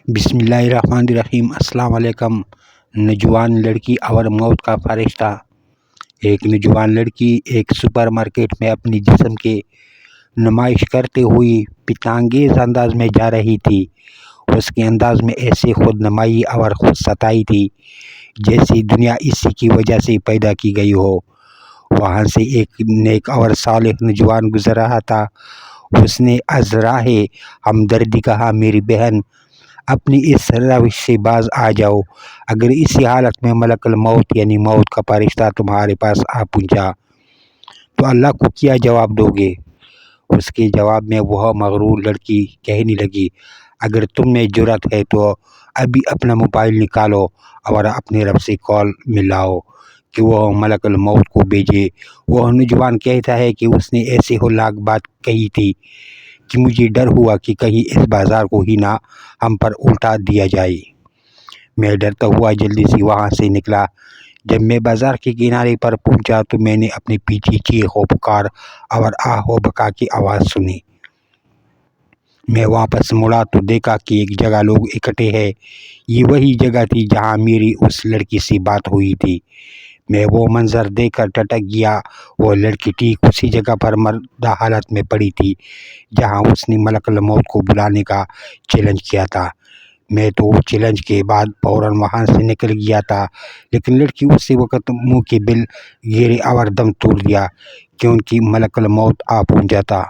بسم اللہ الرحمن الرحیم۔ السلام علیکم۔ نوجوان لڑکی اور موت کا فرشتہ۔ ایک نوجوان لڑکی ایک سپر مارکیٹ میں اپنی جسم کی نمائش کرتے ہوئی پتنگانگیز انداز میں جا رہی تھی۔ اس کے انداز میں ایسی خود نمائی اور خود ستائی تھی جیسی دنیا اسی کی وجہ سے پیدا کی گئی ہو۔ وہاں سے ایک نیک اور صالح نوجوان گزر رہا تھا۔ اس نے از راہ ہمدردی کہا، میری بہن، اپنی اس روش سے باز آ جاؤ۔ اگر اسی حالت میں ملک الموت یعنی موت کا فرشتہ تمہارے پاس آ پہنچا تو اللہ کو کیا جواب دو گے؟ اس کے جواب میں وہ مغرور لڑکی کہنے لگی، اگر تم میں جرأت ہے تو ابھی اپنا موبائل نکالو اور اپنے رب سے کال ملاؤ کہ وہ ملک الموت کو بھیجے۔ وہ نوجوان کہتا ہے کہ اس نے ایسی ہولناک بات کہی تھی کہ مجھے ڈر ہوا کہ کہیں اس بازار کو ہی نہ ہم پر الٹا دیا جائے۔ میں ڈرتا ہوا جلدی سے وہاں سے نکلا۔ جب میں بازار کے کنارے پر پہنچا تو میں نے اپنے پیچھے چیخ و پکار اور آہ و بکا کی آواز سنی۔ میں واپس مڑا تو دیکھا کہ ایک جگہ لوگ اکٹھے ہیں۔ یہ وہی جگہ تھی جہاں میری اس لڑکی سے بات ہوئی تھی۔ میں وہ منظر دیکھ کر ٹھٹک گیا۔ وہ لڑکی ٹھیک اسی جگہ پر مردہ حالت میں پڑی تھی جہاں اس نے ملک الموت کو بلانے کا چیلنج کیا تھا۔ میں تو اس چیلنج کے بعد فوراً وہاں سے نکل گیا تھا، لیکن لڑکی اسی وقت منہ کے بل گرے اور دم توڑ دیا کیونکہ ملک الموت آ پہنچا تھا۔